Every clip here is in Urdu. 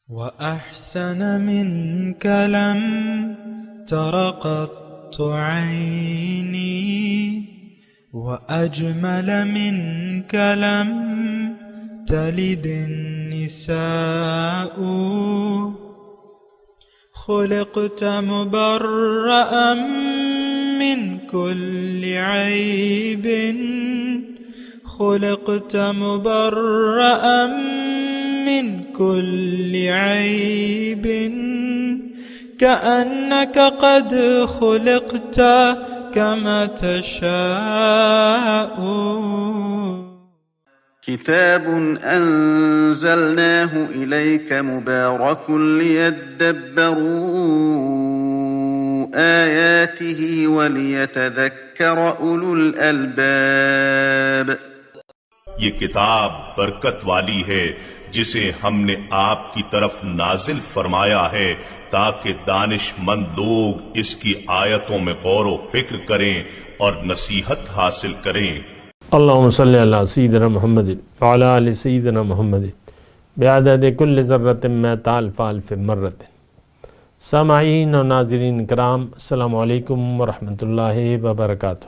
وأحسن منك لم تر قط عيني وأجمل منك لم تلد النساء خلقت مبرأ من كل عيب خلقت مبرأ من كل عيب كأنك قد خلقت كما تشاء. كتاب أنزلناه إليك مبارك ليدبروا آياته وليتذكر أولو الألباب. یہ کتاب برکت والی ہے جسے ہم نے آپ کی طرف نازل فرمایا ہے تاکہ دانش مند لوگ اس کی آیتوں میں غور و فکر کریں اور نصیحت حاصل کریں. اللہم صلی علی سیدنا محمد وعلی آل سیدنا محمد بعدد کل ذرۃ مئۃ الف الف مرۃ. سامعین و ناظرین کرام، السلام علیکم ورحمۃ اللہ وبرکاتہ.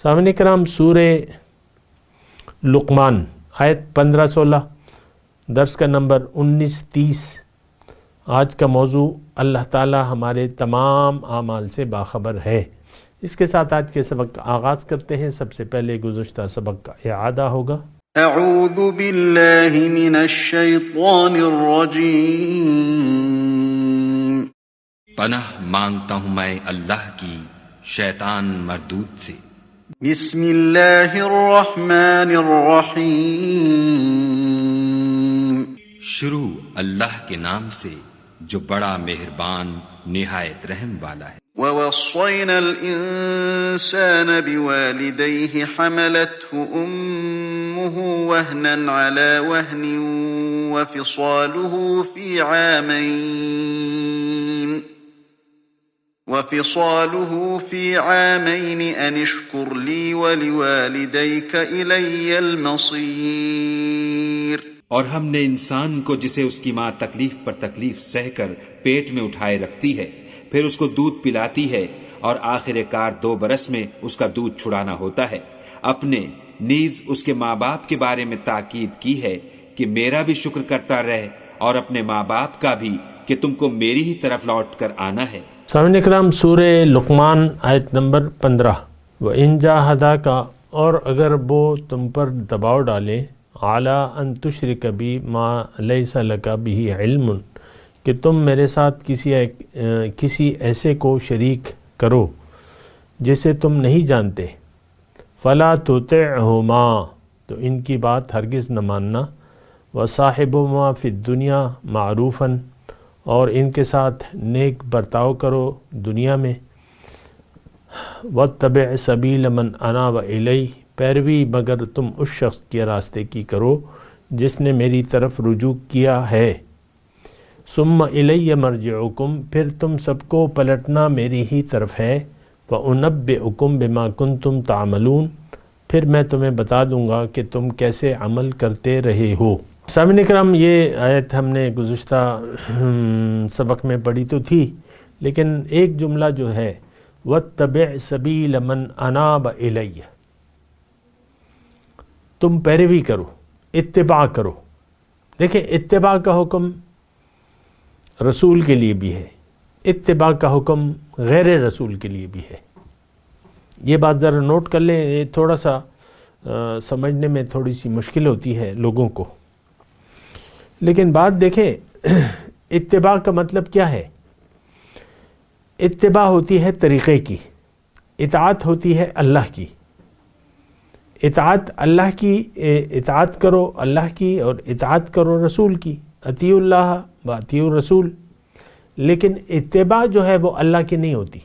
سامعین کرام، سورہ لقمان آیت 15-16، درس کا نمبر 19-30. آج کا موضوع اللہ تعالی ہمارے تمام اعمال سے باخبر ہے. اس کے ساتھ آج کے سبق کا آغاز کرتے ہیں. سب سے پہلے گزشتہ سبق کا اعادہ ہوگا. اعوذ باللہ من الشیطان الرجیم. پناہ مانگتا ہوں میں اللہ کی شیطان مردود سے. بسم اللہ الرحمن الرحیم. شروع اللہ کے نام سے جو بڑا مہربان نہایت رحم والا ہے. وَوَصَّيْنَا الْإِنسَانَ بِوَالِدَيْهِ حَمَلَتْهُ أُمُّهُ وَهْنًا عَلَى وَهْنٍ وَفِصَالُهُ فِي عَامَيْنِ أَنِ اشْكُرْ لِي وَلِوَالِدَيْكَ إِلَيَّ الْمَصِيرُ. اور ہم نے انسان کو جسے اس کی ماں تکلیف پر تکلیف سہ کر پیٹ میں اٹھائے رکھتی ہے، پھر اس کو دودھ پلاتی ہے اور آخر کار 2 برس میں اس کا دودھ چھڑانا ہوتا ہے. اپنے نیز اس کے ماں باپ کے بارے میں تاکید کی ہے کہ میرا بھی شکر کرتا رہے اور اپنے ماں باپ کا بھی کہ تم کو میری ہی طرف لوٹ کر آنا ہے. سامعین اکرام، سورہ لقمان آیت نمبر 15. وَإِن جَاهَدَاكَ، اور اگر وہ تم پر دباؤ ڈالیں، عَلَىٰ أَن تُشْرِكَ بِي مَا لَيْسَ لَكَ بِهِ عِلْمٌ، کہ تم میرے ساتھ کسی ایسے کو شریک کرو جسے تم نہیں جانتے، فَلَا تُطِعْهُمَا، تو ان کی بات ہرگز نہ ماننا، وَصَاحِبْهُمَا فِي الدُّنْيَا مَعْرُوفًا، اور ان کے ساتھ نیک برتاؤ کرو دنیا میں، وَاتَّبِعْ سَبِيلَ مَنْ أَنَابَ إِلَيَّ، پیروی مگر تم اس شخص کے راستے کی کرو جس نے میری طرف رجوع کیا ہے. ثُمَّ إِلَيَّ مَرْجِعُكُمْ، پھر تم سب کو پلٹنا میری ہی طرف ہے. وَأُنَبِّئُكُمْ بِمَا كُنْتُمْ تَعْمَلُونَ، پھر میں تمہیں بتا دوں گا کہ تم کیسے عمل کرتے رہے ہو. سامعین اکرام، یہ آیت ہم نے گزشتہ سبق میں پڑھی تو تھی، لیکن ایک جملہ جو ہے وَاتَّبِعْ سَبِيلَ مَنْ أَنَابَ إِلَيَّ، تم پیروی کرو، اتباع کرو. دیکھیں، اتباع کا حکم رسول کے لیے بھی ہے، اتباع کا حکم غیر رسول کے لیے بھی ہے. یہ بات ذرا نوٹ کر لیں، یہ تھوڑا سا سمجھنے میں تھوڑی سی مشکل ہوتی ہے لوگوں کو. لیکن بات دیکھیں، اتباع کا مطلب کیا ہے؟ اتباع ہوتی ہے طریقے کی، اطاعت ہوتی ہے اللہ کی. اطاعت اللہ کی، اطاعت کرو اللہ کی اور اطاعت کرو رسول کی، اطیعوا اللہ و اطیعوا الرسول. لیکن اتباع جو ہے وہ اللہ کی نہیں ہوتی،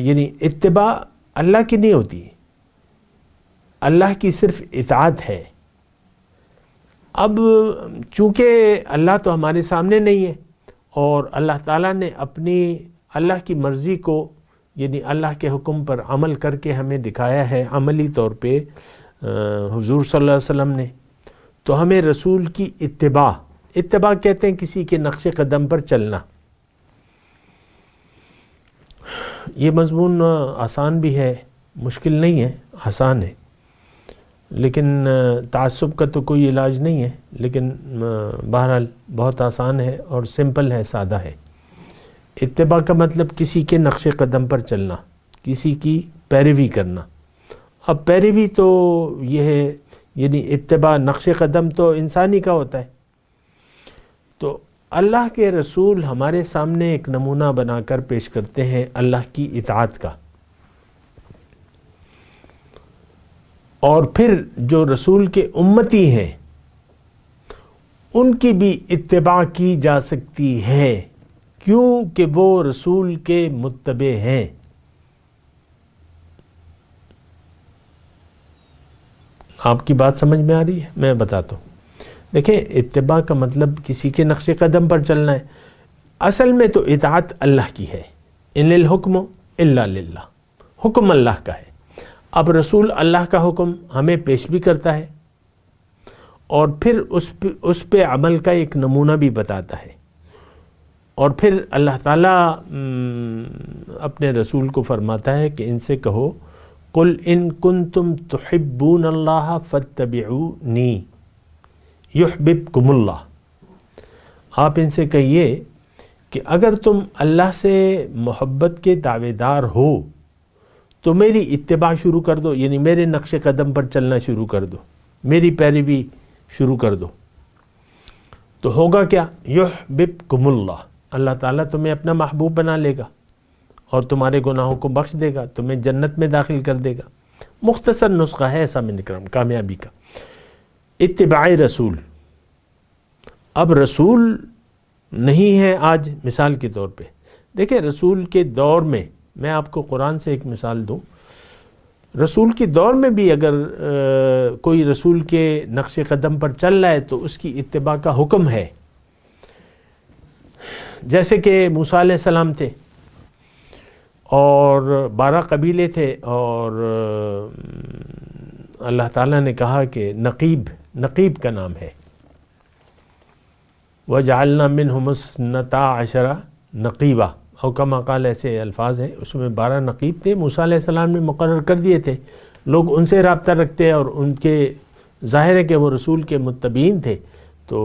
یعنی اتباع اللہ کی نہیں ہوتی، اللہ کی صرف اطاعت ہے. اب چونکہ اللہ تو ہمارے سامنے نہیں ہے، اور اللہ تعالیٰ نے اپنی اللہ کی مرضی کو، یعنی اللہ کے حکم پر عمل کر کے ہمیں دکھایا ہے عملی طور پہ حضور صلی اللہ علیہ وسلم نے. تو ہمیں رسول کی اتباع کہتے ہیں کسی کے نقش قدم پر چلنا. یہ مضمون آسان بھی ہے، مشکل نہیں ہے، آسان ہے، لیکن تعصب کا تو کوئی علاج نہیں ہے، لیکن بہرحال بہت آسان ہے اور سمپل ہے، سادہ ہے. اتباع کا مطلب کسی کے نقش قدم پر چلنا، کسی کی پیروی کرنا. اب پیروی تو یہ ہے، یعنی اتباع نقش قدم تو انسانی کا ہوتا ہے. تو اللہ کے رسول ہمارے سامنے ایک نمونہ بنا کر پیش کرتے ہیں اللہ کی اطاعت کا. اور پھر جو رسول کے امتی ہیں ان کی بھی اتباع کی جا سکتی ہے، کیونکہ وہ رسول کے متبع ہیں. آپ کی بات سمجھ میں آ رہی ہے؟ میں بتاتا ہوں. دیکھیں، اتباع کا مطلب کسی کے نقش قدم پر چلنا ہے. اصل میں تو اطاعت اللہ کی ہے. ان الحکم الا للہ، حکم اللہ کا ہے. اب رسول اللہ کا حکم ہمیں پیش بھی کرتا ہے اور پھر اس پہ عمل کا ایک نمونہ بھی بتاتا ہے. اور پھر اللہ تعالیٰ اپنے رسول کو فرماتا ہے کہ ان سے کہو قل ان کنتم تحبون اللہ فاتبعونی یحببکم اللہ. آپ ان سے کہیے کہ اگر تم اللہ سے محبت کے دعوے دار ہو تو میری اتباع شروع کر دو، یعنی میرے نقش قدم پر چلنا شروع کر دو، میری پیروی شروع کر دو. تو ہوگا کیا؟ یحببکم اللہ، اللہ تعالیٰ تمہیں اپنا محبوب بنا لے گا اور تمہارے گناہوں کو بخش دے گا، تمہیں جنت میں داخل کر دے گا. مختصر نسخہ ہے سامعین کرام کامیابی کا، اتباع رسول. اب رسول نہیں ہے آج، مثال کے طور پہ دیکھیں رسول کے دور میں آپ کو قرآن سے ایک مثال دوں. رسول کے دور میں بھی اگر کوئی رسول کے نقش قدم پر چل رہا ہے تو اس کی اتباع کا حکم ہے. جیسے کہ موسیٰ علیہ السلام تھے اور 12 قبیلے تھے، اور اللہ تعالیٰ نے کہا کہ نقیب کا نام ہے، وَجَعَلْنَا مِنْهُمُ 12 نقیبا، او کما قال، ایسے الفاظ ہیں. اس میں 12 نقیب تھے، موسیٰ علیہ السلام نے مقرر کر دیے تھے. لوگ ان سے رابطہ رکھتے اور ان کے ظاہر ہے کہ وہ رسول کے متبعین تھے. تو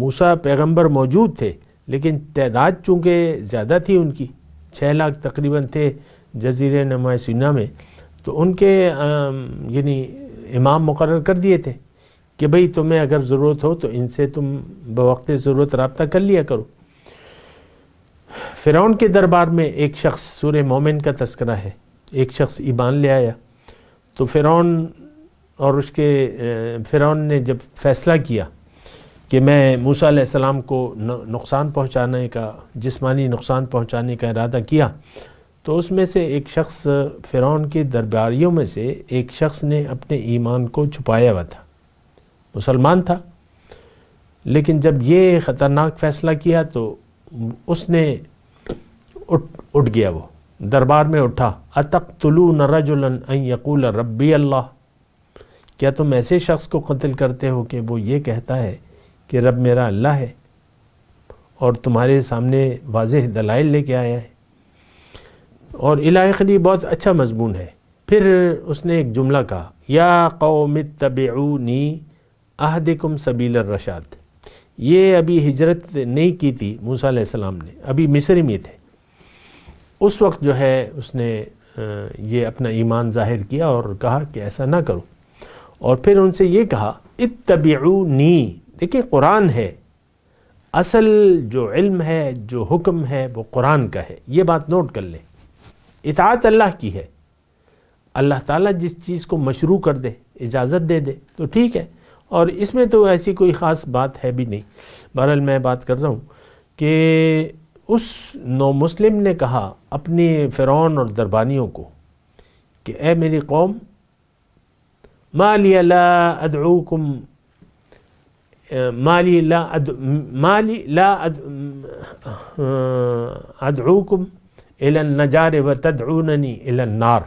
موسیٰ پیغمبر موجود تھے لیکن تعداد چونکہ زیادہ تھی ان کی، 6 لاکھ تقریباً تھے جزیرہ نما سینا میں. تو ان کے یعنی امام مقرر کر دیے تھے کہ بھئی تمہیں اگر ضرورت ہو تو ان سے تم بوقت ضرورت رابطہ کر لیا کرو. فرعون کے دربار میں ایک شخص، سورہ مومن کا تذکرہ ہے، ایک شخص ایمان لے آیا. تو فرعون نے جب فیصلہ کیا کہ میں موسیٰ علیہ السلام کو نقصان پہنچانے کا، جسمانی نقصان پہنچانے کا ارادہ کیا، تو اس میں سے ایک شخص، فرعون کے درباریوں میں سے ایک شخص نے اپنے ایمان کو چھپایا ہوا تھا، مسلمان تھا، لیکن جب یہ خطرناک فیصلہ کیا تو اس نے اٹھ گیا، وہ دربار میں اٹھا. اتقتلون رجلا ان یقول ربی اللہ، کیا تم ایسے شخص کو قتل کرتے ہو کہ وہ یہ کہتا ہے کہ رب میرا اللہ ہے، اور تمہارے سامنے واضح دلائل لے کے آیا ہے. اور الی آخری بہت اچھا مضمون ہے. پھر اس نے ایک جملہ کہا، یا قوم اتبعونی اہدکم سبیل الرشاد. یہ ابھی ہجرت نہیں کی تھی موسیٰ علیہ السلام نے، ابھی مصر میں تھے. اس وقت جو ہے اس نے یہ اپنا ایمان ظاہر کیا اور کہا کہ ایسا نہ کرو. اور پھر ان سے یہ کہا اتبعونی. دیکھیں قرآن ہے، اصل جو علم ہے، جو حکم ہے وہ قرآن کا ہے. یہ بات نوٹ کر لیں. اطاعت اللہ کی ہے. اللہ تعالیٰ جس چیز کو مشروع کر دے، اجازت دے دے تو ٹھیک ہے، اور اس میں تو ایسی کوئی خاص بات ہے بھی نہیں. بہرحال میں بات کر رہا ہوں کہ اس نو مسلم نے کہا اپنی فرعون اور دربانیوں کو کہ اے میری قوم، مالی لا ادعوکم ادعوکم الی النجار وتدعوننی الی النار.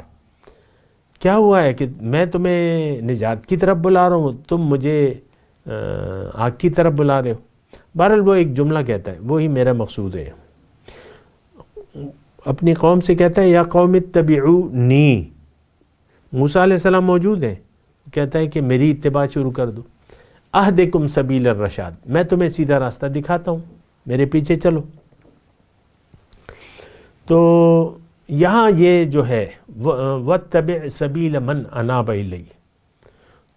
کیا ہوا ہے کہ میں تمہیں نجات کی طرف بلا رہا ہوں، تم مجھے آگ کی طرف بلا رہے ہو. بہرحال وہ ایک جملہ کہتا ہے، وہی میرا مقصود ہے. اپنی قوم سے کہتا ہے یا قوم اتبعونی. موسیٰ علیہ السلام موجود ہیں، کہتا ہے کہ میری اتباع شروع کر دو. اہدکم سبیل الرشاد، میں تمہیں سیدھا راستہ دکھاتا ہوں، میرے پیچھے چلو. تو یہاں یہ جو ہے واتبع سبیل من اناب الی،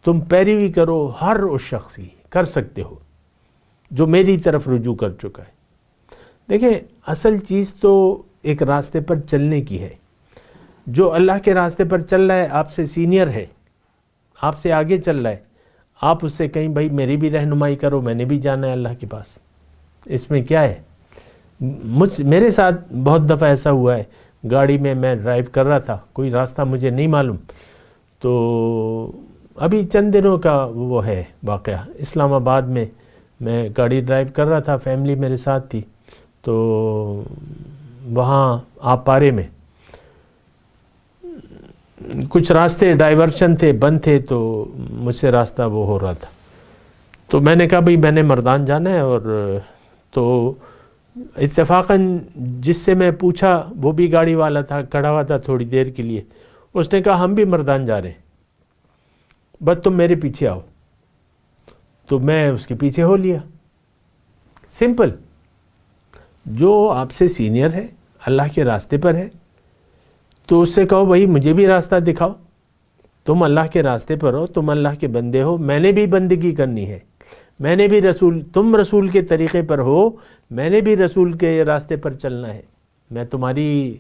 تم پیروی کرو ہر اس شخص کی، کر سکتے ہو جو میری طرف رجوع کر چکا ہے. دیکھیں اصل چیز تو ایک راستے پر چلنے کی ہے. جو اللہ کے راستے پر چل رہا ہے، آپ سے سینئر ہے، آپ سے آگے چل رہا ہے، آپ اس سے کہیں بھائی میری بھی رہنمائی کرو، میں نے بھی جانا ہے اللہ کے پاس. اس میں کیا ہے؟ میرے ساتھ بہت دفعہ ایسا ہوا ہے، گاڑی میں ڈرائیو کر رہا تھا، کوئی راستہ مجھے نہیں معلوم. تو ابھی چند دنوں کا وہ ہے واقعہ، اسلام آباد میں گاڑی ڈرائیو کر رہا تھا، فیملی میرے ساتھ تھی. تو وہاں آپارے میں کچھ راستے ڈائیورشن تھے، بند تھے، تو مجھ سے راستہ وہ ہو رہا تھا. تو میں نے کہا بھئی میں نے مردان جانا ہے. اور تو اتفاقاً جس سے میں پوچھا وہ بھی گاڑی والا تھا، کھڑا ہوا تھا تھوڑی دیر کے لیے. اس نے کہا ہم بھی مردان جا رہے ہیں، بس تم میرے پیچھے آؤ. تو میں اس کے پیچھے ہو لیا. سمپل. جو آپ سے سینئر ہے، اللہ کے راستے پر ہے، تو اس سے کہو بھائی مجھے بھی راستہ دکھاؤ، تم اللہ کے راستے پر ہو، تم اللہ کے بندے ہو، میں نے بھی بندگی کرنی ہے، میں نے بھی تم رسول کے طریقے پر ہو، میں نے بھی رسول کے راستے پر چلنا ہے. میں تمہاری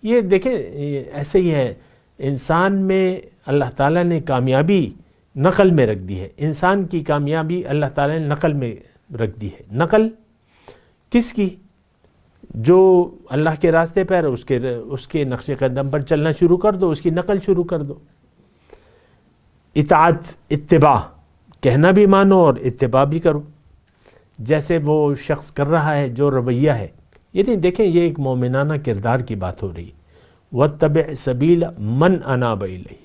یہ دیکھیں ایسے ہی ہے. انسان میں اللہ تعالیٰ نے کامیابی نقل میں رکھ دی ہے. انسان کی کامیابی اللہ تعالیٰ نے نقل میں رکھ دی ہے. نقل کس کی؟ جو اللہ کے راستے پر اس کے نقش قدم پر چلنا شروع کر دو، اس کی نقل شروع کر دو. اطاعت، اتباع، کہنا بھی مانو اور اتباع بھی کرو، جیسے وہ شخص کر رہا ہے جو رویہ ہے. یعنی دیکھیں یہ ایک مومنانہ کردار کی بات ہو رہی ہے. واتبع سبیل من اناب الی،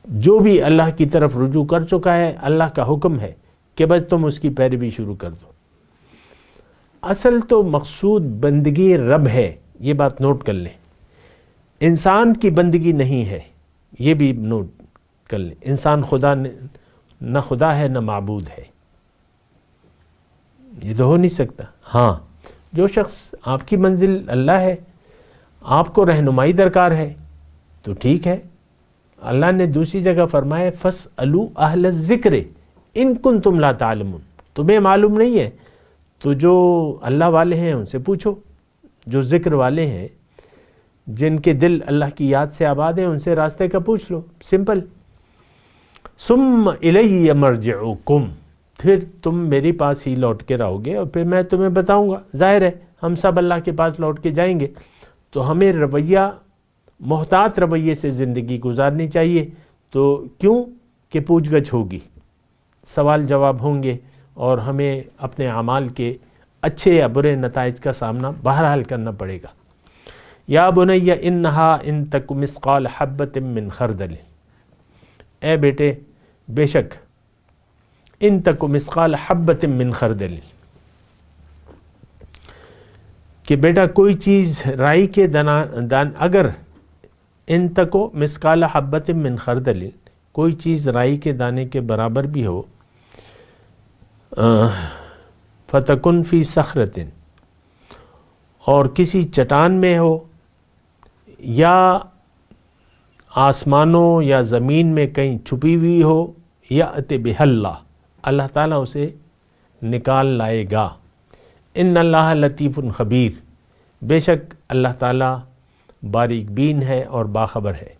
جو بھی اللہ کی طرف رجوع کر چکا ہے، اللہ کا حکم ہے کہ بس تم اس کی پیروی شروع کر دو. اصل تو مقصود بندگی رب ہے، یہ بات نوٹ کر لیں. انسان کی بندگی نہیں ہے، یہ بھی نوٹ کر لیں. انسان نہ خدا ہے نہ معبود ہے، یہ تو ہو نہیں سکتا. ہاں جو شخص آپ کی منزل اللہ ہے، آپ کو رہنمائی درکار ہے تو ٹھیک ہے. اللہ نے دوسری جگہ فرمایا فَاسْأَلُوا أَهْلَ الذِّكْرِ إِن كُنتُمْ لَا تَعْلَمُونَ، تمہیں معلوم نہیں ہے تو جو اللہ والے ہیں ان سے پوچھو، جو ذکر والے ہیں، جن کے دل اللہ کی یاد سے آباد ہیں، ان سے راستے کا پوچھ لو. سمپل. ثُمَّ إِلَيَّ مَرْجِعُكُمْ، پھر تم میرے پاس ہی لوٹ کے رہو گے اور پھر میں تمہیں بتاؤں گا. ظاہر ہے ہم سب اللہ کے پاس لوٹ کے جائیں گے، تو ہمیں رویہ محتاط رویے سے زندگی گزارنی چاہیے. تو کیوں کہ پوچھ گچھ ہوگی، سوال جواب ہوں گے، اور ہمیں اپنے اعمال کے اچھے یا برے نتائج کا سامنا بہرحال کرنا پڑے گا. یا بنی انہا ان تک مثقال حبۃ من خردل، اے بیٹے بے شک ان تک مثقال حبۃ من خردل، کہ بیٹا کوئی چیز رائی کے دان اگر ان تکو مثقال حبۃ من خردل، کوئی چیز رائی کے دانے کے برابر بھی ہو، فتکن فی صخرۃ، اور کسی چٹان میں ہو یا آسمانوں یا زمین میں کہیں چھپی ہوئی ہو، یأت بہا اللہ، اللہ تعالیٰ اسے نکال لائے گا. ان اللہ لطیف خبیر، بے شک اللہ تعالیٰ باریک بین ہے اور باخبر ہے.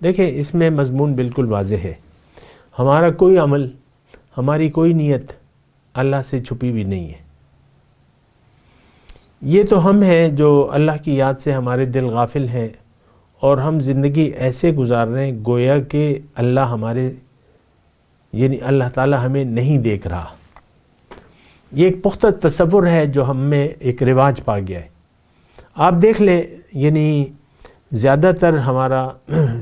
دیکھیں اس میں مضمون بالکل واضح ہے. ہمارا کوئی عمل، ہماری کوئی نیت اللہ سے چھپی بھی نہیں ہے. یہ تو ہم ہیں جو اللہ کی یاد سے ہمارے دل غافل ہیں، اور ہم زندگی ایسے گزار رہے ہیں گویا کہ اللہ یعنی اللہ تعالیٰ ہمیں نہیں دیکھ رہا. یہ ایک پختہ تصور ہے جو ہم میں ایک رواج پا گیا ہے. آپ دیکھ لیں، یعنی زیادہ تر ہمارا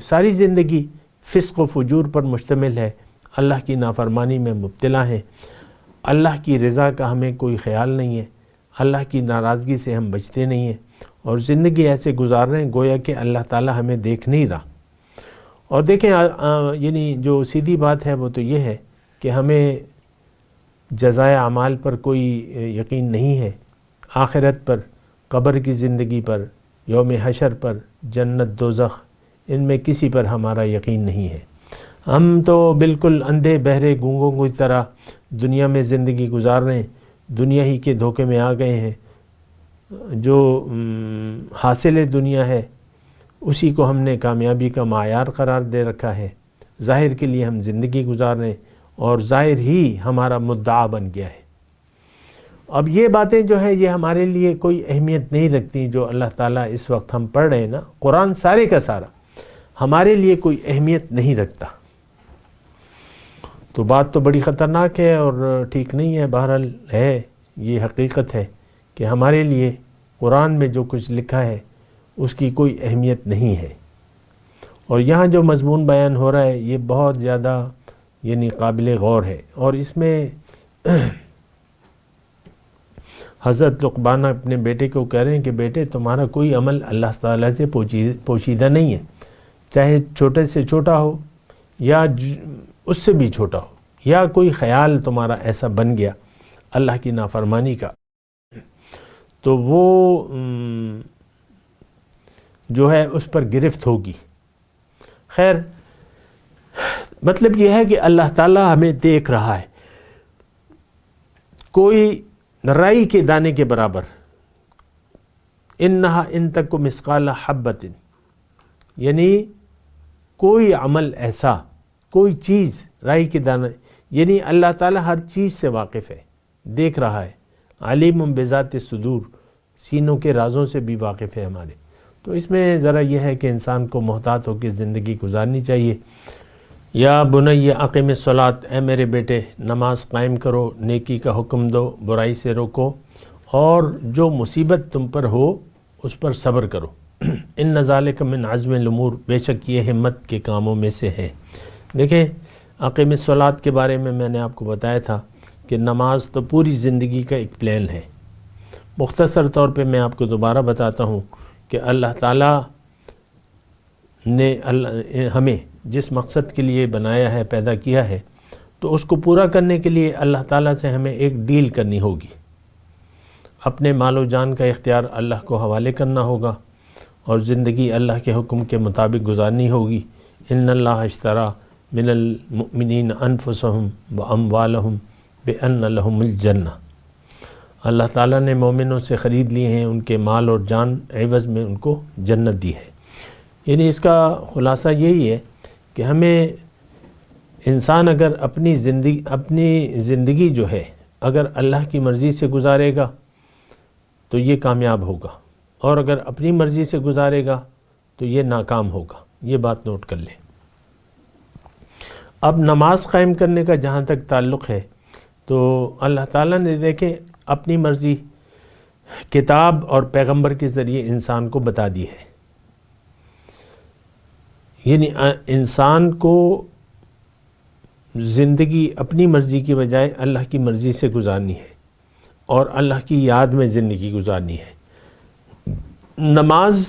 ساری زندگی فسق و فجور پر مشتمل ہے، اللہ کی نافرمانی میں مبتلا ہیں، اللہ کی رضا کا ہمیں کوئی خیال نہیں ہے، اللہ کی ناراضگی سے ہم بچتے نہیں ہیں، اور زندگی ایسے گزار رہے ہیں گویا کہ اللہ تعالی ہمیں دیکھ نہیں رہا۔ اور دیکھیں یعنی جو سیدھی بات ہے وہ تو یہ ہے کہ ہمیں جزائے اعمال پر کوئی یقین نہیں ہے، آخرت پر، قبر کی زندگی پر، یوم حشر پر، جنت دوزخ، ان میں کسی پر ہمارا یقین نہیں ہے۔ ہم تو بالکل اندھے بہرے گونگوں کی طرح دنیا میں زندگی گزار رہے ہیں، دنیا ہی کے دھوکے میں آ گئے ہیں۔ جو حاصل دنیا ہے اسی کو ہم نے کامیابی کا معیار قرار دے رکھا ہے، ظاہر کے لیے ہم زندگی گزار رہے ہیں اور ظاہر ہی ہمارا مدعا بن گیا ہے۔ اب یہ باتیں جو ہیں یہ ہمارے لیے کوئی اہمیت نہیں رکھتی، جو اللہ تعالیٰ اس وقت ہم پڑھ رہے ہیں نا، قرآن سارے کا سارا ہمارے لیے کوئی اہمیت نہیں رکھتا۔ تو بات تو بڑی خطرناک ہے اور ٹھیک نہیں ہے، بہرحال ہے، یہ حقیقت ہے کہ ہمارے لیے قرآن میں جو کچھ لکھا ہے اس کی کوئی اہمیت نہیں ہے۔ اور یہاں جو مضمون بیان ہو رہا ہے یہ بہت زیادہ یعنی قابل غور ہے، اور اس میں حضرت لقمان اپنے بیٹے کو کہہ رہے ہیں کہ بیٹے تمہارا کوئی عمل اللہ تعالیٰ سے پوشیدہ نہیں ہے، چاہے چھوٹے سے چھوٹا ہو یا اس سے بھی چھوٹا ہو، یا کوئی خیال تمہارا ایسا بن گیا اللہ کی نافرمانی کا، تو وہ جو ہے اس پر گرفت ہوگی۔ خیر مطلب یہ ہے کہ اللہ تعالیٰ ہمیں دیکھ رہا ہے، کوئی رائی کے دانے کے برابر، انہا ان تک مثقال حبۃ، یعنی کوئی عمل ایسا، کوئی چیز رائی کے دانے، یعنی اللہ تعالیٰ ہر چیز سے واقف ہے، دیکھ رہا ہے، علیم بذات الصدور، سینوں کے رازوں سے بھی واقف ہے ہمارے۔ تو اس میں ذرا یہ ہے کہ انسان کو محتاط ہو کے زندگی گزارنی چاہیے۔ یا بنی اقم الصلاۃ، اے میرے بیٹے نماز قائم کرو، نیکی کا حکم دو، برائی سے روکو، اور جو مصیبت تم پر ہو اس پر صبر کرو۔ ان ذالک من عزم الامور، بے شک یہ ہمت کے کاموں میں سے ہے۔ دیکھیں اقم الصلاۃ کے بارے میں نے آپ کو بتایا تھا کہ نماز تو پوری زندگی کا ایک پلان ہے۔ مختصر طور پہ میں آپ کو دوبارہ بتاتا ہوں کہ اللہ تعالیٰ نے ہمیں جس مقصد کے لیے بنایا ہے، پیدا کیا ہے، تو اس کو پورا کرنے کے لیے اللہ تعالیٰ سے ہمیں ایک ڈیل کرنی ہوگی، اپنے مال و جان کا اختیار اللہ کو حوالے کرنا ہوگا، اور زندگی اللہ کے حکم کے مطابق گزارنی ہوگی۔ ان اللہ اشترى من المؤمنین انفسهم واموالهم بان لهم الجنہ، اللہ تعالیٰ نے مومنوں سے خرید لیے ہیں ان کے مال اور جان، عوض میں ان کو جنت دی ہے۔ یعنی اس کا خلاصہ یہی ہے کہ ہمیں انسان اگر اپنی زندگی جو ہے اگر اللہ کی مرضی سے گزارے گا تو یہ کامیاب ہوگا، اور اگر اپنی مرضی سے گزارے گا تو یہ ناکام ہوگا۔ یہ بات نوٹ کر لیں۔ اب نماز قائم کرنے کا جہاں تک تعلق ہے تو اللہ تعالیٰ نے دیکھیں اپنی مرضی کتاب اور پیغمبر کے ذریعے انسان کو بتا دی ہے، یعنی انسان کو زندگی اپنی مرضی کی بجائے اللہ کی مرضی سے گزارنی ہے، اور اللہ کی یاد میں زندگی گزارنی ہے۔ نماز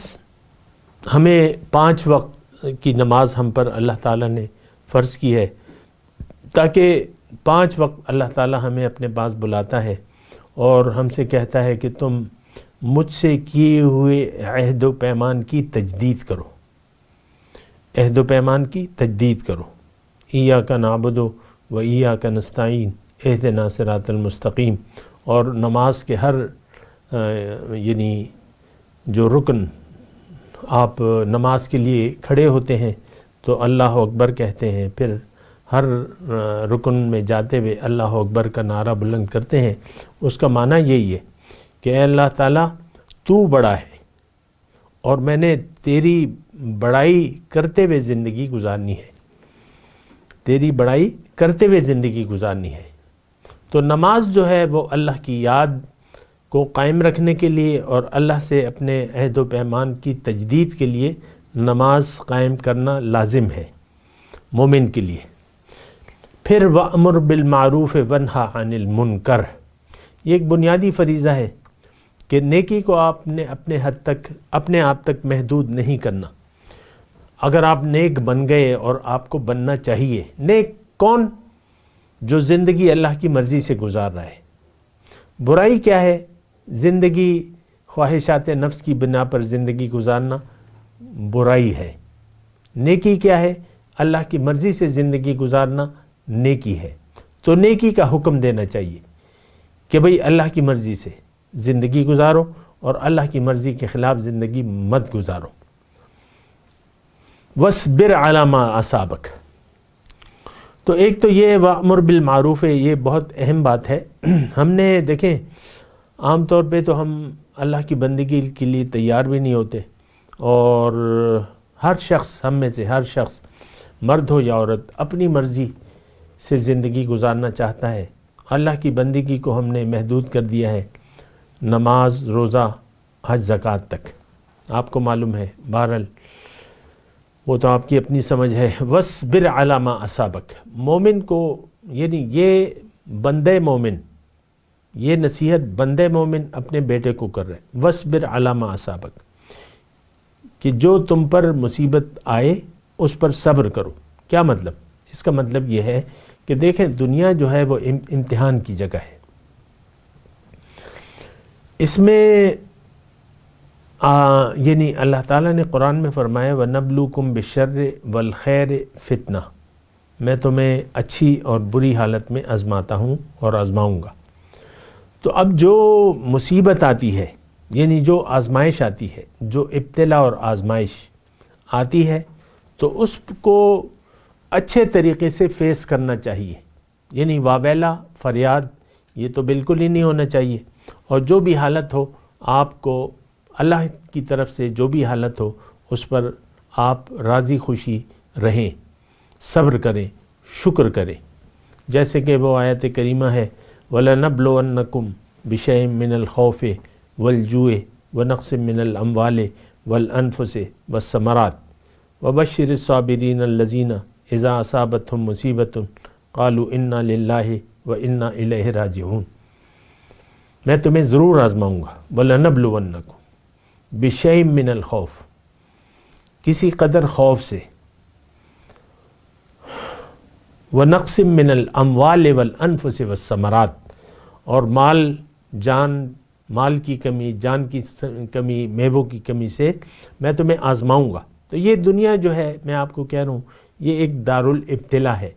ہمیں 5 وقت کی نماز ہم پر اللہ تعالیٰ نے فرض کی ہے، تاکہ 5 وقت اللہ تعالیٰ ہمیں اپنے پاس بلاتا ہے اور ہم سے کہتا ہے کہ تم مجھ سے کیے ہوئے عہد و پیمان کی تجدید کرو، عہد و پیمان کی تجدید کرو۔ ایاک نعبد و ایاک نستعین اہدنا صراط المستقیم، اور نماز کے ہر یعنی جو رکن آپ نماز کے لیے کھڑے ہوتے ہیں تو اللہ اکبر کہتے ہیں، پھر ہر رکن میں جاتے ہوئے اللہ اکبر کا نعرہ بلند کرتے ہیں۔ اس کا معنی یہی ہے کہ اے اللہ تعالیٰ تو بڑا ہے اور میں نے تیری بڑائی کرتے ہوئے زندگی گزارنی ہے، تیری بڑائی کرتے ہوئے زندگی گزارنی ہے۔ تو نماز جو ہے وہ اللہ کی یاد کو قائم رکھنے کے لیے اور اللہ سے اپنے عہد و پیمان کی تجدید کے لیے نماز قائم کرنا لازم ہے۔ مومن کے لیے۔ پھر وَأْمُرْ بِالْمَعْرُوفِ وَانْهَ عَنِ الْمُنْكَرِ، یہ ایک بنیادی فریضہ ہے کہ نیکی کو آپ نے اپنے حد تک، اپنے آپ تک محدود نہیں کرنا۔ اگر آپ نیک بن گئے، اور آپ کو بننا چاہیے، نیک کون؟ جو زندگی اللہ کی مرضی سے گزار رہا ہے۔ برائی کیا ہے؟ زندگی خواہشات نفس کی بنا پر زندگی گزارنا برائی ہے۔ نیکی کیا ہے؟ اللہ کی مرضی سے زندگی گزارنا نیکی ہے۔ تو نیکی کا حکم دینا چاہیے کہ بھئی اللہ کی مرضی سے زندگی گزارو، اور اللہ کی مرضی کے خلاف زندگی مت گزارو۔ وَاصْبِرْ عَلَى مَا أَصَابَكَ، تو ایک تو یہ وَأْمُرْ بِالْمَعْرُوفِ، یہ بہت اہم بات ہے۔ ہم نے دیکھیں عام طور پہ تو ہم اللہ کی بندگی کے لیے تیار بھی نہیں ہوتے، اور ہر شخص، ہم میں سے ہر شخص، مرد ہو یا عورت، اپنی مرضی سے زندگی گزارنا چاہتا ہے۔ اللہ کی بندگی کو ہم نے محدود کر دیا ہے نماز، روزہ، حج، زکوٰۃ تک۔ آپ کو معلوم ہے، بہرحال وہ تو آپ کی اپنی سمجھ ہے۔ وَاصْبِرْ عَلَى مَا أَصَابَكَ، مومن کو، یعنی یہ بندے مومن، یہ نصیحت بندے مومن اپنے بیٹے کو کر رہے ہیں۔ وَاصْبِرْ عَلَى مَا أَصَابَكَ، کہ جو تم پر مصیبت آئے اس پر صبر کرو۔ کیا مطلب؟ اس کا مطلب یہ ہے کہ دیکھیں دنیا جو ہے وہ امتحان کی جگہ ہے۔ اس میں یعنی اللہ تعالیٰ نے قرآن میں فرمایا وَنَبْلُوكُمْ بِالشَّرِّ وَالْخَيْرِ فِتْنَةً، میں تمہیں اچھی اور بری حالت میں آزماتا ہوں اور آزماؤں گا۔ تو اب جو مصیبت آتی ہے، یعنی جو آزمائش آتی ہے، جو ابتلا اور آزمائش آتی ہے، تو اس کو اچھے طریقے سے فیس کرنا چاہیے۔ یعنی واویلا، فریاد، یہ تو بالکل ہی نہیں ہونا چاہیے۔ اور جو بھی حالت ہو، آپ کو اللہ کی طرف سے جو بھی حالت ہو اس پر آپ راضی خوشی رہیں، صبر کریں، شکر کریں۔ جیسے کہ وہ آیت کریمہ ہے وَلَنَبْلُوَنَّكُمْ بِشَيْءٍ مِّنَ الْخَوْفِ وَالْجُوعِ وَنَقْصٍ مِّنَ الْأَمْوَالِ وَالْأَنفُسِ وَالثَّمَرَاتِ وَبَشِّرِ الصَّابِرِينَ الَّذِينَ إِذَا أَصَابَتْهُمْ مُصِيبَةٌ قَالُوا إِنَّا لِلَّهِ وَإِنَّا إِلَيْهِ رَاجِعُونَ، میں تمہیں ضرور آزماؤں گا۔ وَلَنَبْلُوَنَّكُمْ بِشَيْءٍ مِّنَ الْخَوْفِ، کسی قدر خوف سے، وَنَقْصٍ مِّنَ الْأَمْوَالِ وَالْأَنفُسِ وَالثَّمَرَاتِ، اور مال کی کمی، جان کی کمی، میووں کی کمی سے میں تمہیں آزماؤں گا۔ تو یہ دنیا جو ہے، میں آپ کو کہہ رہا ہوں، یہ ایک دارالابتلا ہے،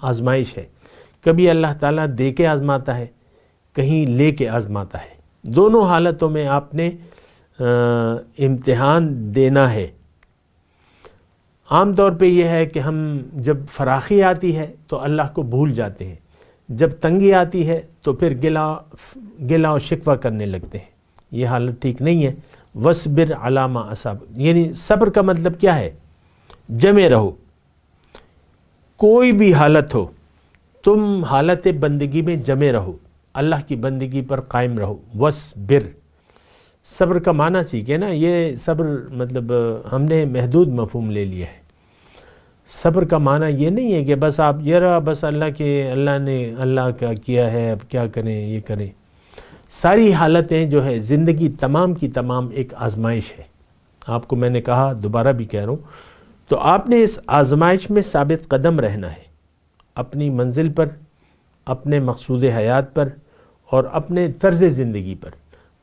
آزمائش ہے۔ کبھی اللہ تعالیٰ دے کے آزماتا ہے، کہیں لے کے آزماتا ہے۔ دونوں حالتوں میں آپ نے امتحان دینا ہے۔ عام طور پہ یہ ہے کہ ہم جب فراخی آتی ہے تو اللہ کو بھول جاتے ہیں، جب تنگی آتی ہے تو پھر گلا و شکوہ کرنے لگتے ہیں۔ یہ حالت ٹھیک نہیں ہے۔ وَاصْبِرْ عَلَى مَا أَصَابَكَ، یعنی صبر کا مطلب کیا ہے؟ جمے رہو، کوئی بھی حالت ہو، تم حالت بندگی میں جمے رہو، اللہ کی بندگی پر قائم رہو۔ وَاصْبِرْ، صبر کا معنی سیکھے نا۔ یہ صبر مطلب ہم نے محدود مفہوم لے لیا ہے۔ صبر کا معنی یہ نہیں ہے کہ بس آپ یہ رہا، بس اللہ کا کیا ہے، اب کیا کریں، یہ کریں۔ ساری حالتیں جو ہے، زندگی تمام کی تمام ایک آزمائش ہے۔ آپ کو میں نے کہا، دوبارہ بھی کہہ رہا ہوں، تو آپ نے اس آزمائش میں ثابت قدم رہنا ہے، اپنی منزل پر، اپنے مقصود حیات پر، اور اپنے طرز زندگی پر۔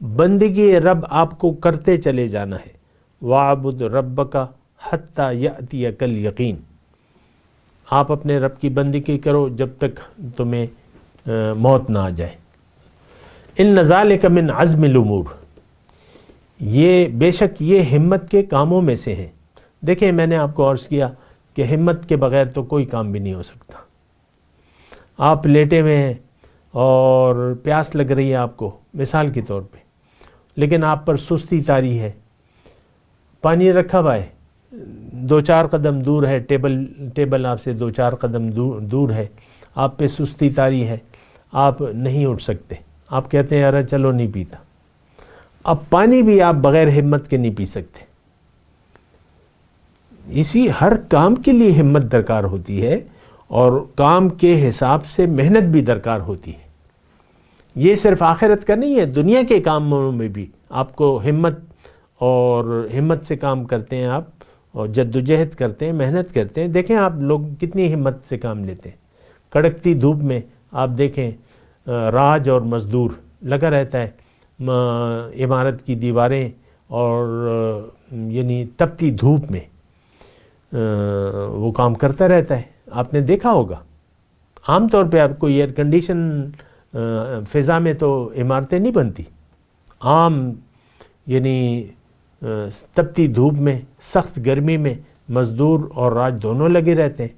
بندگی رب آپ کو کرتے چلے جانا ہے۔ وَاعْبُدْ رَبَّكَ حَتَّى يَأْتِيَكَ الْيَقِينُ، آپ اپنے رب کی بندگی کرو جب تک تمہیں موت نہ آ جائے۔ إِنَّ ذَلِكَ مِنْ عَزْمِ الْأُمُورِ، یہ بے شک یہ ہمت کے کاموں میں سے ہیں۔ دیکھیں میں نے آپ کو عرض کیا کہ ہمت کے بغیر تو کوئی کام بھی نہیں ہو سکتا۔ آپ لیٹے ہوئے ہیں اور پیاس لگ رہی ہے آپ کو، مثال کے طور پہ، لیکن آپ پر سستی طاری ہے، پانی رکھا ہوا ہے، 2-4 قدم دور ہے، ٹیبل آپ سے 2-4 قدم دور ہے، آپ پہ سستی طاری ہے، آپ نہیں اٹھ سکتے، آپ کہتے ہیں یار چلو نہیں پیتا۔ اب پانی بھی آپ بغیر ہمت کے نہیں پی سکتے۔ اسی ہر کام کے لیے ہمت درکار ہوتی ہے اور کام کے حساب سے محنت بھی درکار ہوتی ہے. یہ صرف آخرت کا نہیں ہے، دنیا کے کاموں میں بھی آپ کو ہمت سے کام کرتے ہیں آپ، اور جد و جہد کرتے ہیں، محنت کرتے ہیں. دیکھیں آپ لوگ کتنی ہمت سے کام لیتے ہیں. کڑکتی دھوپ میں آپ دیکھیں راج اور مزدور لگا رہتا ہے عمارت کی دیواریں اور یعنی تپتی دھوپ میں وہ کام کرتا رہتا ہے. آپ نے دیکھا ہوگا عام طور پہ آپ کو ایئر کنڈیشن فضا میں تو عمارتیں نہیں بنتی. عام یعنی تپتی دھوپ میں، سخت گرمی میں مزدور اور راج دونوں لگے رہتے ہیں.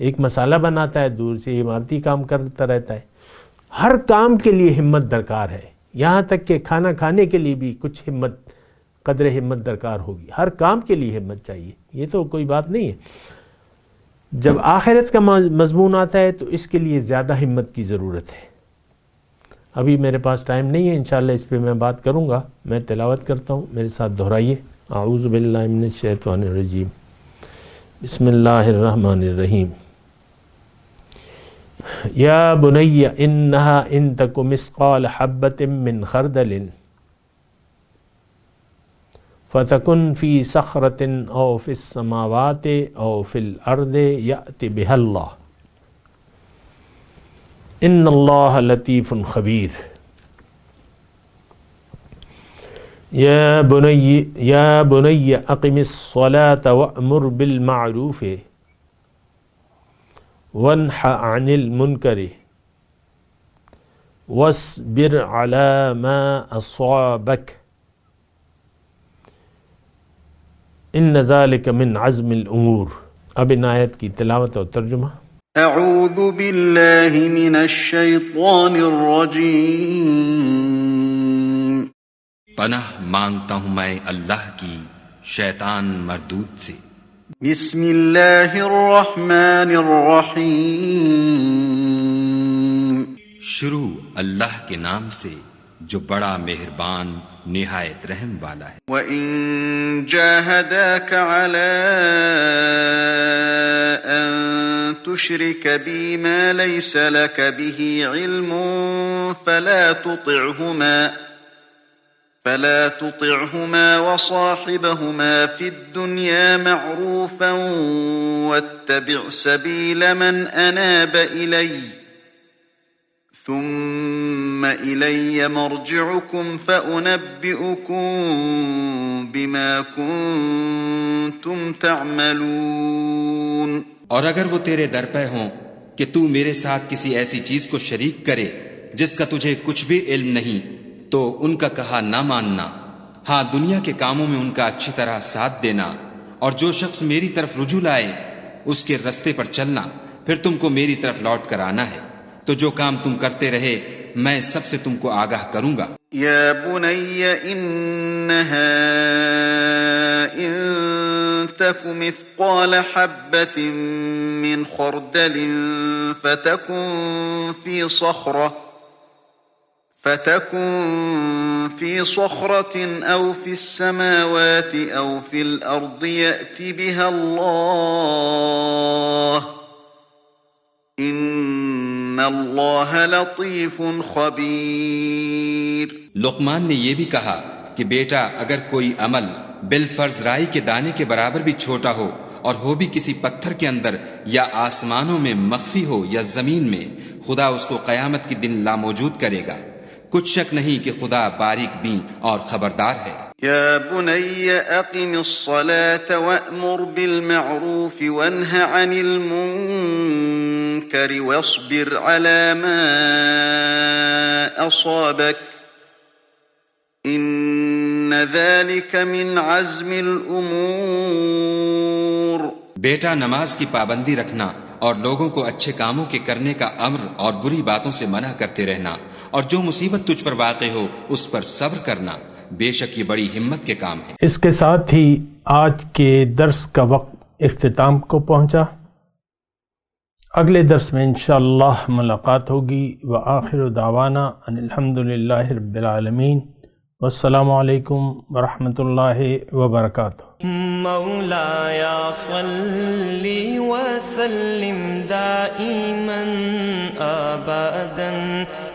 ایک مسالہ بناتا ہے، دور سے عمارتی کام کرتا رہتا ہے. ہر کام کے لیے ہمت درکار ہے، یہاں تک کہ کھانا کھانے کے لیے بھی کچھ قدر ہمت درکار ہوگی. ہر کام کے لیے ہمت چاہیے، یہ تو کوئی بات نہیں ہے. جب آخرت کا مضمون آتا ہے تو اس کے لیے زیادہ ہمت کی ضرورت ہے. ابھی میرے پاس ٹائم نہیں ہے، انشاءاللہ اس پہ میں بات کروں گا. میں تلاوت کرتا ہوں، میرے ساتھ دہرائیے. اعوذ باللہ من الشیطان الرجیم، بسم اللہ الرحمن الرحیم. یا بنی انہا ان تک مثقال حبۃ من خردل فتکن فی صخرۃ او فی السماوات او فی الارض یأت بها اللہ ان اللہ لطیف خبیر. یا بنی اقم الصلاة وأمر بالمعروف وانح عن المنکر واصبر علی ما اصابک ان ذلک من عزم الامور. اب ان آیت کی تلاوت اور ترجمہ. اعوذ باللہ من الشیطان الرجیم. پناہ مانگتا ہوں میں اللہ کی شیطان مردود سے. بسم اللہ الرحمن الرحیم. شروع اللہ کے نام سے جو بڑا مہربان نہایت رحم والا ہے. وَإِن جَاهَدَاكَ عَلَىٰ أَن تُشْرِكَ بِي مَا لَيْسَ لَكَ بِهِ عِلْمٌ فلا تطعهما وصاحبهما في الدنيا معروفا واتبع سبيل من أناب إلي ثم إلي مرجعكم فأنبئكم بما كنتم تعملون. اور اگر وہ تیرے در پہ ہوں کہ تو میرے ساتھ کسی ایسی چیز کو شریک کرے جس کا تجھے کچھ بھی علم نہیں تو ان کا کہا نہ ماننا. ہاں دنیا کے کاموں میں ان کا اچھی طرح ساتھ دینا، اور جو شخص میری طرف رجوع لائے اس کے رستے پر چلنا، پھر تم کو میری طرف لوٹ کر آنا ہے. تو جو کام تم کرتے رہے میں سب سے تم کو آگاہ کروں گا. یا بنی انہا ان تک مثقال حبۃ من خردل فتكن في صخرة أو في السماوات أو في الأرض يأت بها الله إن الله لطيف خبير. لقمان نے یہ بھی کہا کہ بیٹا اگر کوئی عمل بالفرض رائی کے دانے کے برابر بھی چھوٹا ہو اور ہو بھی کسی پتھر کے اندر یا آسمانوں میں مخفی ہو یا زمین میں، خدا اس کو قیامت کے دن لاموجود کرے گا. کچھ شک نہیں کہ خدا باریک بین اور خبردار ہے. یا بنی اقم الصلاة وأمر بالمعروف وانہ عن المنکر واصبر على ما اصابک ان ذلك من عزم الامور. بیٹا نماز کی پابندی رکھنا اور لوگوں کو اچھے کاموں کے کرنے کا امر اور بری باتوں سے منع کرتے رہنا، اور جو مصیبت تجھ پر واقع ہو اس پر صبر کرنا، بے شک یہ بڑی ہمت کے کام ہے. اس کے ساتھ ہی آج کے درس کا وقت اختتام کو پہنچا. اگلے درس میں انشاءاللہ ملاقات ہوگی. وآخر دعوانا ان الحمد للہ رب العالمین. والسلام علیکم ورحمۃ اللہ وبرکاتہ۔ مولاي صل وسلم دائما أبدا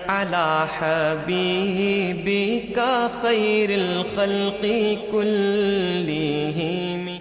على حبيبك خير الخلق كلهم